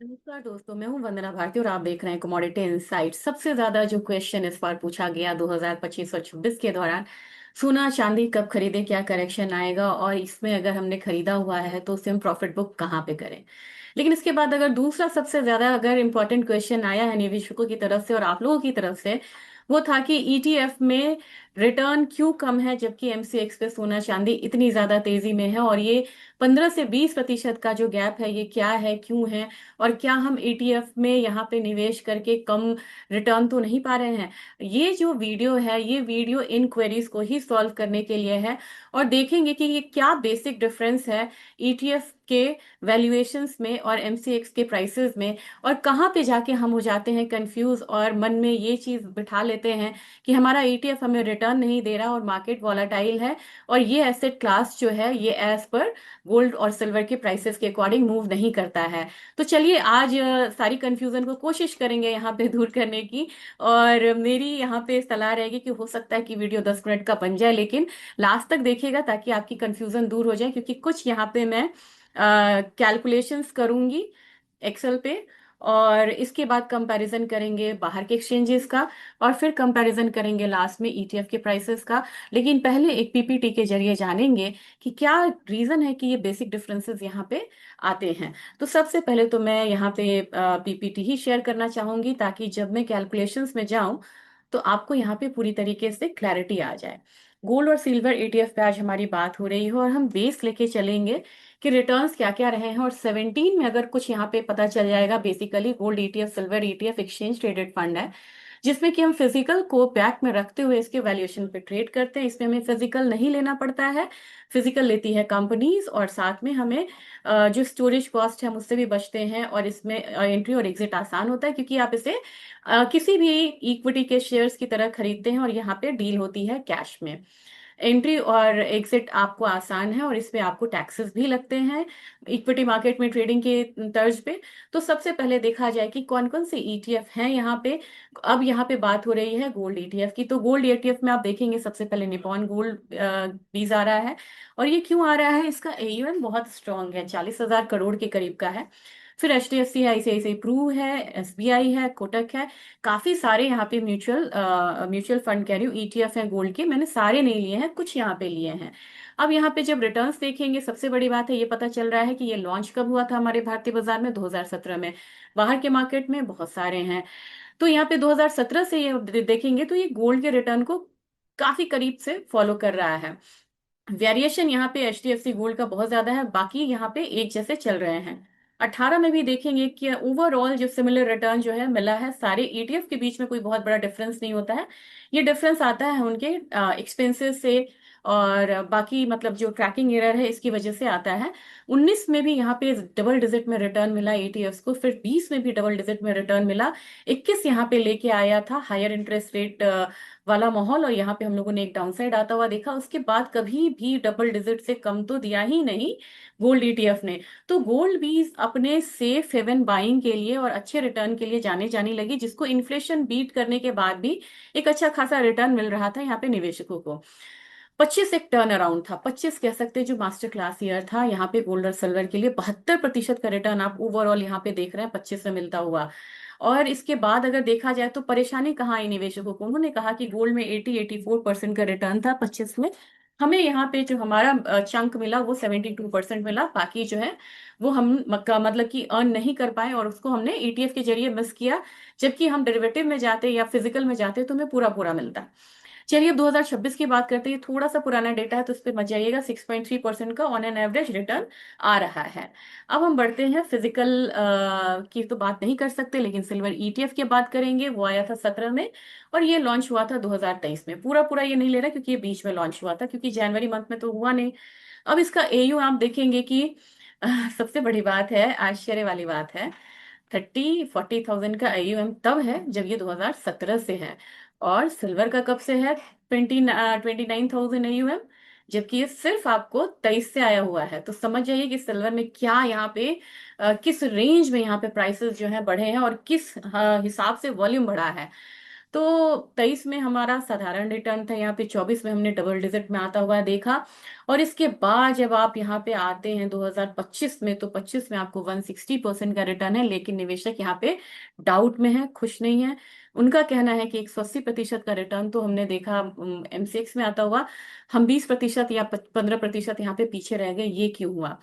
नमस्कार दोस्तों, मैं हूं वंदना भारती और आप देख रहे हैं कमोडिटी इनसाइट। सबसे ज्यादा जो क्वेश्चन इस बार पूछा गया 2025 और 26 के दौरान, सोना चांदी कब खरीदें, क्या करेक्शन आएगा और इसमें अगर हमने खरीदा हुआ है तो उसे हम प्रॉफिट बुक कहाँ पे करें। लेकिन इसके बाद अगर दूसरा सबसे ज्यादा अगर इम्पोर्टेंट क्वेश्चन आया है निवेशकों की तरफ से और आप लोगों की तरफ से, वो था कि ईटीएफ में रिटर्न क्यों कम है जबकि एमसीएक्स पे सोना चांदी इतनी ज्यादा तेजी में है, और ये 15 से 20% का जो गैप है ये क्या है, क्यों है, और क्या हम ईटीएफ में यहाँ पे निवेश करके कम रिटर्न तो नहीं पा रहे हैं। ये जो वीडियो है ये वीडियो इन क्वेरीज को ही सॉल्व करने के लिए है, और देखेंगे कि ये क्या बेसिक डिफरेंस है ईटीएफ के वैल्यूएशंस में और एमसीएक्स के प्राइसेस में, और कहाँ पे जाके हम हो जाते हैं कंफ्यूज और मन में ये चीज बिठा लेते हैं कि हमारा ईटीएफ हमें रिटर्न नहीं दे रहा और मार्केट वॉलाटाइल है, और ये एसेट क्लास जो है ये एज पर गोल्ड और सिल्वर के प्राइसेस के अकॉर्डिंग मूव नहीं करता है। तो चलिए आज सारी कंफ्यूजन को कोशिश करेंगे यहाँ पे दूर करने की। और मेरी यहाँ पे सलाह रहेगी कि हो सकता है कि वीडियो 10 मिनट का बन जाए, लेकिन लास्ट तक देखिएगा ताकि आपकी कंफ्यूजन दूर हो जाए, क्योंकि कुछ यहाँ पे मैं कैलकुलेशंस करूंगी एक्सेल पे, और इसके बाद कंपैरिजन करेंगे बाहर के एक्सचेंजेस का, और फिर कंपैरिजन करेंगे लास्ट में ईटीएफ के प्राइसेस का। लेकिन पहले एक पीपीटी के जरिए जानेंगे कि क्या रीजन है कि ये बेसिक डिफरेंसेस यहाँ पे आते हैं। तो सबसे पहले तो मैं यहाँ पे पीपीटी ही शेयर करना चाहूंगी ताकि जब मैं कैलकुलेशंस में जाऊं तो आपको यहाँ पे पूरी तरीके से क्लैरिटी आ जाए। गोल्ड और सिल्वर ईटीएफ पे आज हमारी बात हो रही है और हम बेस लेके चलेंगे कि रिटर्न्स क्या क्या रहे हैं, और 17 में अगर कुछ यहाँ पे पता चल जाएगा। Basically gold ETF, silver ETF exchange traded fund है जिसमें कि हम फिजिकल को बैक में रखते हुए इसके वैल्यूएशन पे ट्रेड करते हैं। इसमें हमें फिजिकल नहीं लेना पड़ता है, फिजिकल लेती है कंपनीज, और साथ में हमें जो स्टोरेज कॉस्ट है हम उससे भी बचते हैं, और इसमें एंट्री और एग्जिट आसान होता है क्योंकि आप इसे किसी भी इक्विटी के शेयर्स की तरह खरीदते हैं और यहाँ पे डील होती है कैश में। एंट्री और एग्जिट आपको आसान है और इसमें आपको टैक्सेस भी लगते हैं इक्विटी मार्केट में ट्रेडिंग के तर्ज पे। तो सबसे पहले देखा जाए कि कौन कौन से ईटीएफ हैं यहाँ पे। अब यहाँ पे बात हो रही है गोल्ड ईटीएफ की, तो गोल्ड ईटीएफ में आप देखेंगे सबसे पहले निपॉन गोल्ड बीज आ रहा है। और ये क्यों आ रहा है, इसका एयूएम बहुत स्ट्रांग है, 40,000 करोड़ के करीब का है। फिर एचडीएफसी है, आईसीआईसीआई प्रू है, एसबीआई है, कोटक है। काफी सारे यहाँ पे म्यूचुअल म्यूचुअल फंड कह रही हूँ ईटीएफ है गोल्ड के, मैंने सारे नहीं लिए हैं, कुछ यहाँ पे लिए हैं। अब यहाँ पे जब रिटर्न्स देखेंगे सबसे बड़ी बात है ये पता चल रहा है कि ये लॉन्च कब हुआ था हमारे भारतीय बाजार में, 2017 में। बाहर के मार्केट में बहुत सारे हैं। तो यहाँ पे 2017 से ये देखेंगे तो ये गोल्ड के रिटर्न को काफी करीब से फॉलो कर रहा है। वेरिएशन यहाँ पे एचडीएफसी गोल्ड का बहुत ज्यादा है, बाकी यहाँ पे एक जैसे चल रहे हैं। 18 में भी देखेंगे कि ओवरऑल जो सिमिलर रिटर्न जो है मिला है, सारे ईटीएफ के बीच में कोई बहुत बड़ा डिफरेंस नहीं होता है। ये डिफरेंस आता है उनके एक्सपेंसेस से, और बाकी मतलब जो ट्रैकिंग एरर है इसकी वजह से आता है। 19 में भी यहाँ पे डबल डिजिट में रिटर्न मिला ईटीएफ को, फिर 20 में भी डबल डिजिट में रिटर्न मिला। 21 यहाँ पे लेके आया था हायर इंटरेस्ट रेट वाला माहौल, और यहाँ पे हम लोगों ने एक डाउनसाइड आता हुआ देखा। उसके बाद कभी भी डबल डिजिट से कम तो दिया ही नहीं गोल्ड ईटीएफ ने। तो गोल्ड भी अपने सेफ हेवन बाइंग के लिए और अच्छे रिटर्न के लिए जाने जाने लगी, जिसको इन्फ्लेशन बीट करने के बाद भी एक अच्छा खासा रिटर्न मिल रहा था यहाँ पे निवेशकों को। 25 एक टर्न अराउंड था, 25 कह सकते हैं जो मास्टर क्लास ईयर था यहाँ पे गोल्ड और सिल्वर के लिए। 72% का रिटर्न आप ओवरऑल यहाँ पे देख रहे हैं 25 में मिलता हुआ। और इसके बाद अगर देखा जाए तो परेशानी कहाँ आई निवेशकों को, उन्होंने कहा कि गोल्ड में 84% का रिटर्न था 25 में, हमें यहाँ पे जो हमारा चंक मिला वो 72% मिला, बाकी जो है वो हम मतलब कि अर्न नहीं कर पाए और उसको हमने ईटीएफ के जरिए मिस किया। जबकि हम डेरिवेटिव में जाते या फिजिकल में जाते तो हमें पूरा पूरा मिलता। चलिए अब 2026 की बात करते हैं, थोड़ा सा पुराना डेटा है तो उस पर मत जाइएगा। 6.3% का ऑन एन एवरेज रिटर्न आ रहा है। अब हम बढ़ते हैं फिजिकल की तो बात नहीं कर सकते, लेकिन सिल्वर ईटीएफ की बात करेंगे। वो आया था 17 में और ये लॉन्च हुआ था 2023 में। पूरा पूरा ये नहीं ले रहा क्योंकि ये बीच में लॉन्च हुआ था, क्योंकि जनवरी मंथ में तो हुआ नहीं। अब इसका एयू आप देखेंगे कि सबसे बड़ी बात है, आश्चर्य वाली बात है, 30-40 थाउजेंड का एयूएम तब है जब ये 2017 से है। और सिल्वर का कब से है, 29,000 एयूएम, जबकि ये सिर्फ आपको 23 से आया हुआ है। तो समझ जाइए कि सिल्वर में क्या यहाँ पे किस रेंज में यहाँ पे प्राइसेस जो है बढ़े हैं और किस हिसाब से वॉल्यूम बढ़ा है। तो 23 में हमारा साधारण रिटर्न था, यहाँ पे 24 में हमने डबल डिजिट में आता हुआ देखा। और इसके बाद जब आप यहाँ पे आते हैं 2025 में, तो 25 में आपको 160% का रिटर्न है, लेकिन निवेशक यहाँ पे डाउट में है, खुश नहीं है। उनका कहना है कि 180% का रिटर्न तो हमने देखा एमसीएक्स में आता हुआ, हम 20% या 15% यहाँ पे पीछे रह गए, ये क्यों हुआ।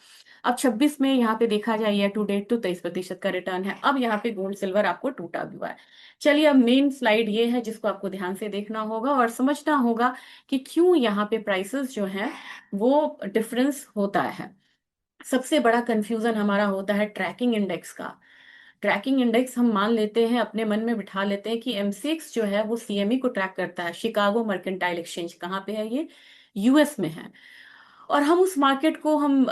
अब 26 में यहाँ पे देखा जाए ईयर टू डेट तो 23% का रिटर्न है। अब यहाँ पे गोल्ड सिल्वर आपको टूटा भी हुआ है। चलिए, अब मेन स्लाइड ये है जिसको आपको ध्यान से देखना होगा और समझना होगा कि क्यों यहाँ पे प्राइसेस जो हैं वो डिफरेंस होता है। सबसे बड़ा कंफ्यूजन हमारा होता है ट्रैकिंग इंडेक्स का। ट्रैकिंग इंडेक्स हम मान लेते हैं, अपने मन में बिठा लेते हैं कि एमसीएक्स जो है वो सीएमई को ट्रैक करता है। शिकागो मर्केंटाइल एक्सचेंज कहाँ पे है, ये यूएस में है। और हम उस मार्केट को हम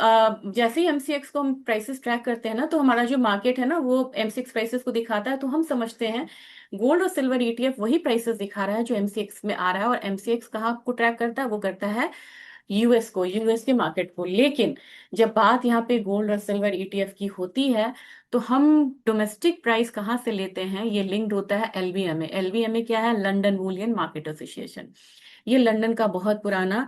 जैसे ही एमसीएक्स को हम प्राइसेस ट्रैक करते हैं ना, तो हमारा जो मार्केट है ना वो एमसीएक्स प्राइसेस को दिखाता है, तो हम समझते हैं गोल्ड और सिल्वर ईटीएफ वही प्राइसेस दिखा रहा है जो एमसीएक्स में आ रहा है। और एमसीएक्स कहाँ को ट्रैक करता है, वो करता है यूएस को, यूएस के मार्केट को। लेकिन जब बात यहाँ पे गोल्ड और सिल्वर ईटीएफ की होती है, तो हम डोमेस्टिक प्राइस कहाँ से लेते हैं, ये लिंक्ड होता है एलबीएमए। एलबीएमए क्या है, लंदन बुलियन मार्केट एसोसिएशन। ये लंदन का बहुत पुराना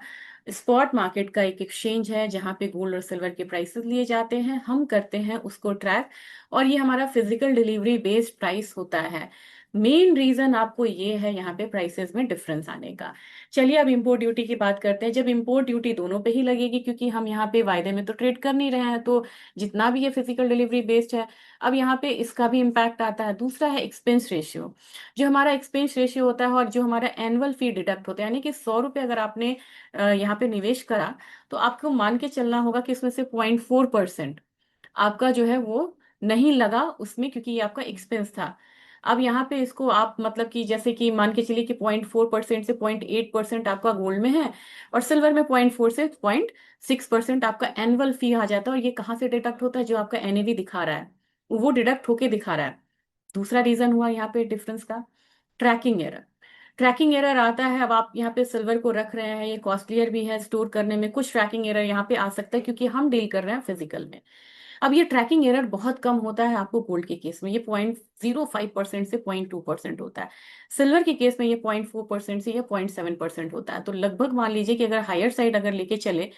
स्पॉट मार्केट का एक एक्सचेंज है, जहाँ पे गोल्ड और सिल्वर के प्राइसेस लिए जाते हैं, हम करते हैं उसको ट्रैक। और ये हमारा फिजिकल डिलीवरी बेस्ड प्राइस होता है। मेन रीजन आपको ये है यहाँ पे प्राइसेस में डिफरेंस आने का। चलिए, अब इंपोर्ट ड्यूटी की बात करते हैं। जब इंपोर्ट ड्यूटी दोनों पे ही लगेगी, क्योंकि हम यहाँ पे वायदे में तो ट्रेड कर नहीं रहे हैं, तो जितना भी ये फिजिकल डिलीवरी बेस्ड है, अब यहाँ पे इसका भी इम्पैक्ट आता है। दूसरा है एक्सपेंस रेशियो। जो हमारा एक्सपेंस रेशियो होता है और जो हमारा एनुअल फी डिडक्ट होता है, यानी कि 100 रुपये अगर आपने यहाँ पे निवेश करा, तो आपको मान के चलना होगा कि इसमें से 0.4% आपका जो है वो नहीं लगा उसमें, क्योंकि ये आपका एक्सपेंस था। अब यहाँ पे इसको आप मतलब कि जैसे कि मान के चलिए कि 0.4% से 0.8% आपका गोल्ड में है, और सिल्वर में 0.4 से 0.6% आपका एनुअल फी आ जाता है। और ये कहाँ से डिडक्ट होता है, जो आपका एनएवी दिखा रहा है वो डिडक्ट होके दिखा रहा है। दूसरा रीजन हुआ यहाँ पे डिफरेंस का, ट्रैकिंग एरर। ट्रैकिंग एरर आता है, अब आप यहाँ पे सिल्वर को रख रहे हैं, ये कॉस्टलियर भी है स्टोर करने में, कुछ ट्रैकिंग एरर यहाँ पे आ सकता है क्योंकि हम डील कर रहे हैं फिजिकल में। अब ये ट्रैकिंग एरर बहुत कम होता है आपको गोल्ड के केस में, ये 0.05% से 0.2% होता है। सिल्वर के केस में ये 0.4% से या 0.7% होता है। तो लगभग मान लीजिए कि अगर हायर साइड अगर लेके चले,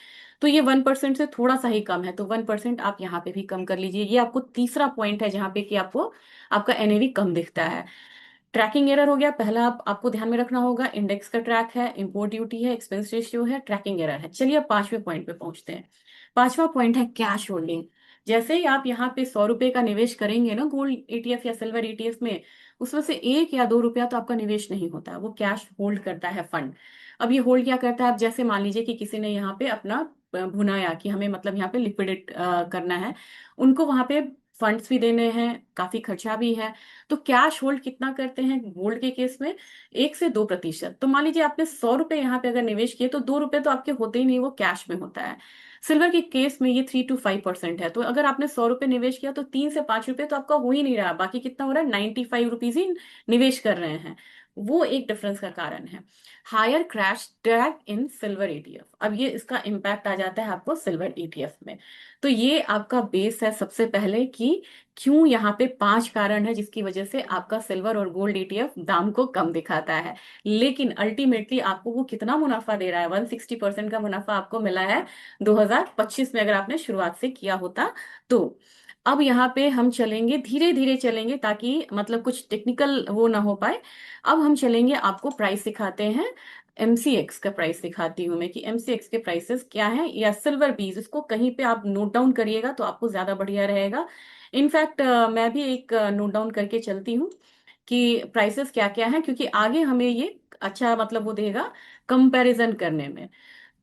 तो ये 1% से थोड़ा सा ही कम है, तो 1% आप यहाँ पे भी कम कर लीजिए। ये आपको तीसरा पॉइंट है जहाँ पे कि आपको आपका एनएवी कम दिखता है। ट्रैकिंग एरर हो गया पहला, आपको ध्यान में रखना होगा। इंडेक्स का ट्रैक है, इंपोर्ट ड्यूटी है, एक्सपेंस रेशियो है, ट्रैकिंग एरर है। चलिए, अब पांचवें पॉइंट पे पहुंचते हैं। पांचवा पॉइंट है कैश होल्डिंग। जैसे ही आप यहाँ पे 100 रुपए का निवेश करेंगे ना गोल्ड ईटीएफ या सिल्वर ईटीएफ में, उसमें से 1 या 2 रुपया तो आपका निवेश नहीं होता है, वो कैश होल्ड करता है फंड। अब ये होल्ड क्या करता है, अब जैसे मान लीजिए कि किसी ने यहाँ पे अपना भुनाया कि हमें मतलब यहाँ पे लिक्विडेट करना है, उनको वहां पे फंड्स भी देने हैं, काफी खर्चा भी है। तो कैश होल्ड कितना करते हैं गोल्ड के केस में, 1 से 2%। तो मान लीजिए आपने 100 रुपए यहाँ पे अगर निवेश किए, तो 2 रुपए तो आपके होते ही नहीं, वो कैश में होता है। सिल्वर के केस में ये 3 to 5% है, तो अगर आपने 100 रुपए निवेश किया तो 3 से 5 रुपए तो आपका हो ही नहीं रहा, बाकी कितना हो रहा है, 95 रुपीज ही निवेश कर रहे हैं। वो एक डिफरेंस का कारण है। हायर क्रैश ड्रैग इन सिल्वर ईटीएफ, अब ये इसका इम्पैक्ट आ जाता है आपको सिल्वर ईटीएफ में। तो ये आपका बेस है सबसे पहले कि क्यों यहाँ पे 5 कारण है जिसकी वजह से आपका सिल्वर और गोल्ड ईटीएफ दाम को कम दिखाता है। लेकिन अल्टीमेटली आपको वो कितना मुनाफा दे रहा है, 160% का मुनाफा आपको मिला है 2025 में, अगर आपने शुरुआत से किया होता तो। अब यहाँ पे हम चलेंगे, धीरे धीरे चलेंगे ताकि मतलब कुछ टेक्निकल वो ना हो पाए। अब हम चलेंगे, आपको प्राइस सिखाते हैं, एमसीएक्स का प्राइस दिखाती हूँ मैं कि एमसीएक्स के प्राइसेस क्या हैं, या सिल्वर बीज, इसको कहीं पे आप नोट डाउन करिएगा तो आपको ज्यादा बढ़िया रहेगा। इनफैक्ट मैं भी एक नोट डाउन करके चलती हूँ कि प्राइसेस क्या क्या हैं, क्योंकि आगे हमें ये अच्छा मतलब वो देगा कंपैरिजन करने में।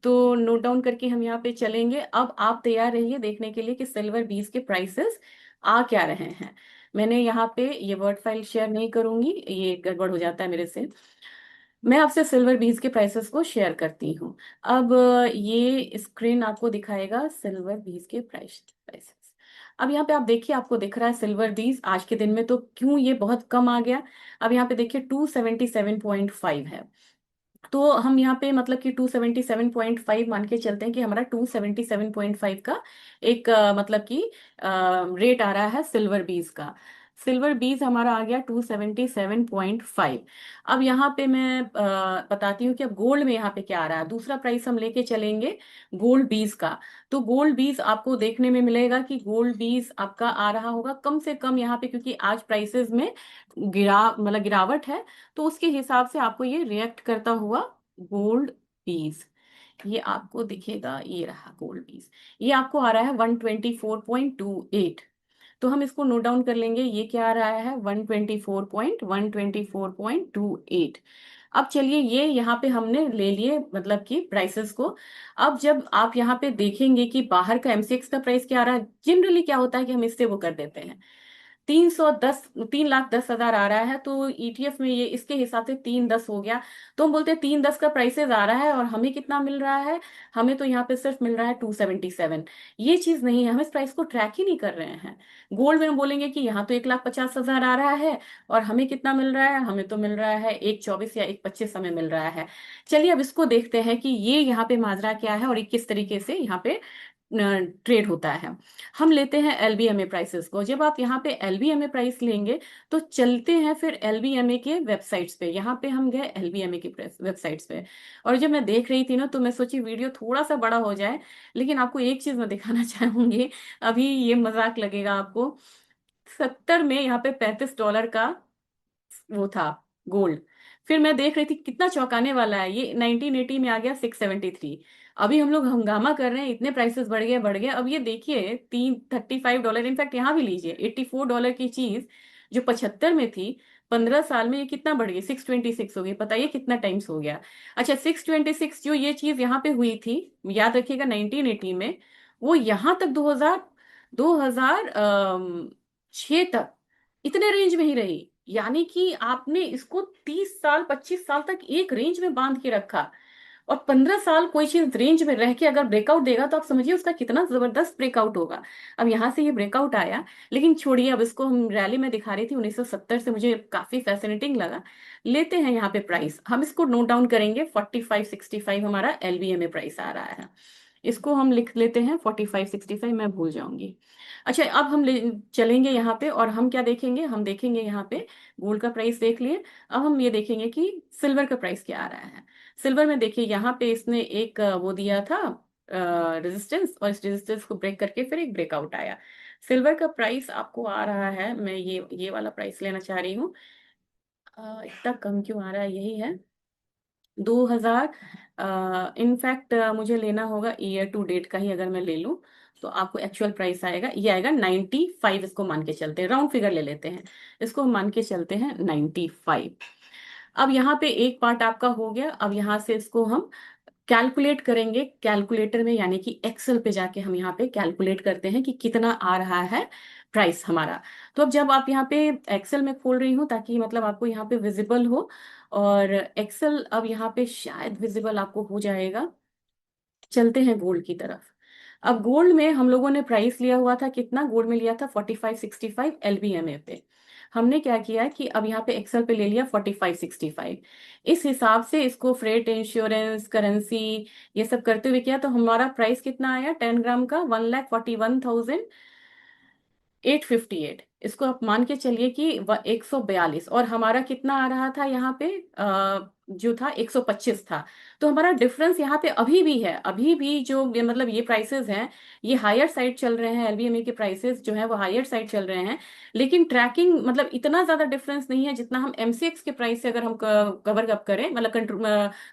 तो नोट डाउन करके हम यहाँ पे चलेंगे। अब आप तैयार रहिए देखने के लिए कि सिल्वर बीज के प्राइसेस आ क्या रहे हैं। मैंने यहाँ पे ये वर्ड फाइल शेयर नहीं करूंगी, ये गड़बड़ हो जाता है मेरे से। मैं आपसे सिल्वर बीज के प्राइसेस को शेयर करती हूँ। अब ये स्क्रीन आपको दिखाएगा सिल्वर बीज के प्राइसेस। अब यहाँ पे आप देखिए, आपको दिख रहा है सिल्वर बीज आज के दिन में तो क्यों ये बहुत कम आ गया। अब यहाँ पे देखिए 277.5 है। तो हम यहाँ पे मतलब कि 277.5 मान के चलते हैं कि हमारा 277.5 का एक मतलब कि रेट आ रहा है सिल्वर बीज का। सिल्वर बीज हमारा आ गया 277.5। अब यहाँ पे मैं बताती हूँ कि अब गोल्ड में यहाँ पे क्या आ रहा है। दूसरा प्राइस हम लेके चलेंगे गोल्ड बीज का। तो गोल्ड बीज आपको देखने में मिलेगा कि गोल्ड बीज आपका आ रहा होगा कम से कम यहाँ पे, क्योंकि आज प्राइसेस में गिरावट है, तो उसके हिसाब से आपको ये रिएक्ट करता हुआ गोल्ड बीज ये आपको दिखेगा। ये रहा गोल्ड बीज, ये आपको आ रहा है 124.28। तो हम इसको नोट डाउन कर लेंगे, ये क्या आ रहा है 124.124.28। अब चलिए ये यहाँ पे हमने ले लिए मतलब कि प्राइसेस को। अब जब आप यहाँ पे देखेंगे कि बाहर का एमसीएक्स का प्राइस क्या आ रहा है, जनरली क्या होता है कि हम इससे वो कर देते हैं 310, 3,10,000 आ रहा है तो ईटीएफ में ये इसके हिसाब से 310 हो गया। तो हम बोलते हैं 310 का प्राइसेस आ रहा है और हमें कितना मिल रहा है, हमें तो यहाँ पे सिर्फ मिल रहा है 277। ये चीज नहीं है, हम इस प्राइस को ट्रैक ही नहीं कर रहे हैं। गोल्ड में हम बोलेंगे कि यहाँ तो 1,50,000 आ रहा है और हमें कितना मिल रहा है, हमें तो मिल रहा है 1,24 या 1,25 हमें मिल रहा है। चलिए अब इसको देखते हैं कि ये यहाँ पे माजरा क्या है और ये किस तरीके से यहाँ पे ट्रेड होता है। हम लेते हैं एलबीएमए प्राइसेस को। जब आप यहाँ पे एलबीएमए प्राइस लेंगे तो चलते हैं फिर एलबीएमए के वेबसाइट्स पे। यहाँ पे हम गए एलबीएमए की वेबसाइट्स पे, और जब मैं देख रही थी ना तो मैं सोची वीडियो थोड़ा सा बड़ा हो जाए, लेकिन आपको एक चीज मैं दिखाना चाहूंगी। अभी ये मजाक लगेगा आपको, 70 में यहाँ पे $35 का वो था गोल्ड। फिर मैं देख रही थी कितना चौंकाने वाला है, ये 1980 में आ गया 673। अभी हम लोग हंगामा कर रहे हैं इतने प्राइसेस बढ़ गए बढ़ गए, अब ये देखिए 35 $, इनफैक्ट यहाँ भी लीजिए $84 की चीज जो 75 में थी, 15 साल में ये कितना बढ़ गई, 626 हो गई। बताइए कितना टाइम्स हो गया। अच्छा 626 जो ये चीज यहाँ पे हुई थी, याद रखिएगा 1980 में, वो यहाँ तक 2006 तक इतने रेंज में ही रही। यानी कि आपने इसको 30 साल 25 साल तक एक रेंज में बांध के रखा, और 15 साल कोई चीज रेंज में रह के अगर ब्रेकआउट देगा तो आप समझिए उसका कितना जबरदस्त ब्रेकआउट होगा। अब यहाँ से ये ब्रेकआउट आया, लेकिन छोड़िए, अब इसको हम रैली में दिखा रही थी 1970 से, मुझे काफी फैसिनेटिंग लगा। लेते हैं यहाँ पे प्राइस, हम इसको नोट डाउन करेंगे 4565 हमारा एलबीएमए प्राइस आ रहा है। इसको हम लिख लेते हैं 4565, मैं भूल जाऊंगी। अच्छा अब हम चलेंगे यहाँ पे और हम क्या देखेंगे, हम देखेंगे यहाँ पे गोल्ड का प्राइस देख लिए। अब हम ये देखेंगे कि सिल्वर का प्राइस क्या आ रहा है। सिल्वर में देखिए यहाँ पे इसने एक वो दिया था रेजिस्टेंस, और इस रेजिस्टेंस को ब्रेक करके फिर एक ब्रेकआउट आया। सिल्वर का प्राइस आपको आ रहा है, मैं ये वाला प्राइस लेना चाह रही हूँ। इतना कम क्यों आ रहा है, यही है 2000। इनफैक्ट मुझे लेना होगा ईयर टू डेट का ही, अगर मैं ले लूं तो आपको एक्चुअल प्राइस आएगा, ये आएगा 95। इसको मान के चलते हैं, राउंड फिगर ले लेते हैं, इसको मान के चलते हैं 95। अब यहाँ पे एक पार्ट आपका हो गया। अब यहाँ से इसको हम कैलकुलेट करेंगे कैलकुलेटर में, यानी कि एक्सेल पे जाके हम यहाँ पे कैलकुलेट करते हैं कि कितना आ रहा है प्राइस हमारा। तो अब जब आप यहाँ पे एक्सेल में खोल रही हूँ ताकि मतलब आपको यहाँ पे विजिबल हो, और एक्सेल अब यहाँ पे शायद विजिबल आपको हो जाएगा। चलते हैं गोल्ड की तरफ। अब गोल्ड में हम लोगों ने प्राइस लिया हुआ था कितना, गोल्ड में लिया था 4565 एलबीएमए पे। हमने क्या किया कि अब यहाँ पे एक्सेल पे ले लिया 4565। इस हिसाब से इसको फ्रेट इंश्योरेंस करेंसी ये सब करते हुए किया, तो हमारा प्राइस कितना आया 10 ग्राम का 1,41,858। इसको आप मान के चलिए कि 142, और हमारा कितना आ रहा था यहाँ पे जो था 125 था। तो हमारा डिफरेंस यहाँ पे अभी भी है, अभी भी जो मतलब ये प्राइसेस हैं ये हायर साइड चल रहे हैं, एलबीएमए के प्राइसेस जो है वो हायर साइड चल रहे हैं। लेकिन ट्रैकिंग मतलब इतना ज्यादा डिफरेंस नहीं है जितना हम एमसीएक्स के प्राइस से अगर हम कवर अप करें, मतलब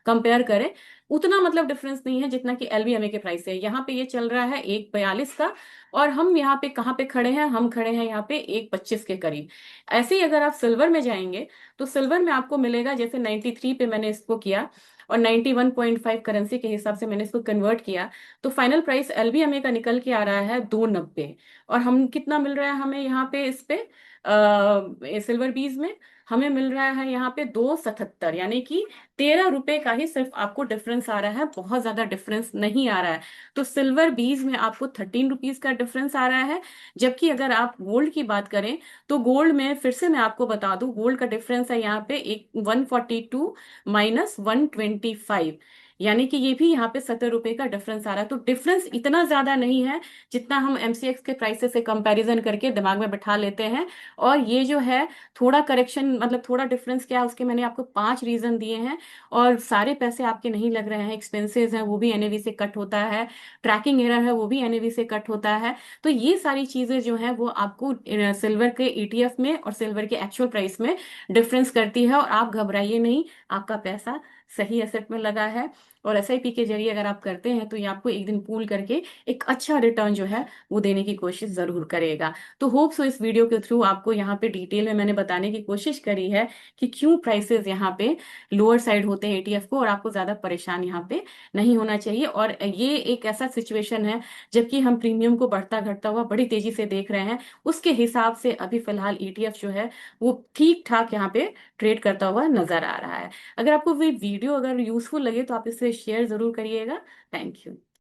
कंपेयर करें, उतना मतलब डिफरेंस नहीं है जितना कि एलबीएमए के प्राइस है। यहाँ पे ये चल रहा है 1,42 का, और हम यहाँ पे कहाँ पे खड़े हैं, हम खड़े हैं यहाँ पे 1,25 के करीब। ऐसे ही अगर आप सिल्वर में जाएंगे तो सिल्वर में आपको मिलेगा, जैसे 93 पे मैंने इसको किया और 91.5 करेंसी के हिसाब से मैंने इसको कन्वर्ट किया, तो फाइनल प्राइस एलबीएमए का निकल के आ रहा है 290। और हम कितना मिल रहा है हमें यहाँ पे इस पे सिल्वर बीज में, हमें मिल रहा है यहाँ पे 277, यानी कि 13 रुपए का ही सिर्फ आपको डिफरेंस आ रहा है, बहुत ज्यादा डिफरेंस नहीं आ रहा है। तो सिल्वर बीज में आपको 13 रुपीज का डिफरेंस आ रहा है। जबकि अगर आप गोल्ड की बात करें तो गोल्ड में फिर से मैं आपको बता दूं, गोल्ड का डिफरेंस है यहाँ पे एक 142 -125। यानी कि ये भी यहाँ पे 70 रुपए का डिफरेंस आ रहा है। तो डिफरेंस इतना ज्यादा नहीं है जितना हम एमसीएक्स के प्राइसेस से कंपैरिजन करके दिमाग में बैठा लेते हैं। और ये जो है थोड़ा करेक्शन, मतलब थोड़ा डिफरेंस क्या है उसके, मैंने आपको 5 रीजन दिए हैं। और सारे पैसे आपके नहीं लग रहे हैं, एक्सपेंसेस हैं वो भी एनएवी से कट होता है, ट्रैकिंग एरर है वो भी एनएवी से कट होता है। तो ये सारी चीजें जो है वो आपको सिल्वर के ईटीएफ में और सिल्वर के एक्चुअल प्राइस में डिफरेंस करती है। और आप घबराइए नहीं, आपका पैसा सही एसेट में लगा है। और एसआईपी के जरिए अगर आप करते हैं तो ये आपको एक दिन पूल करके एक अच्छा रिटर्न जो है वो देने की कोशिश जरूर करेगा। तो होप सो इस वीडियो के थ्रू आपको यहाँ पे डिटेल में मैंने बताने की कोशिश करी है कि क्यों प्राइसेस यहाँ पे लोअर साइड होते हैं एटीएफ को, और आपको ज्यादा परेशान यहाँ पे नहीं होना चाहिए। और ये एक ऐसा सिचुएशन है जबकि हम प्रीमियम को बढ़ता घटता हुआ बड़ी तेजी से देख रहे हैं, उसके हिसाब से अभी फिलहाल ईटीएफ जो है वो ठीक ठाक यहाँ पे ट्रेड करता हुआ नजर आ रहा है। अगर आपको वीडियो अगर यूजफुल लगे तो आप इसे शेयर जरूर करिएगा। Thank you.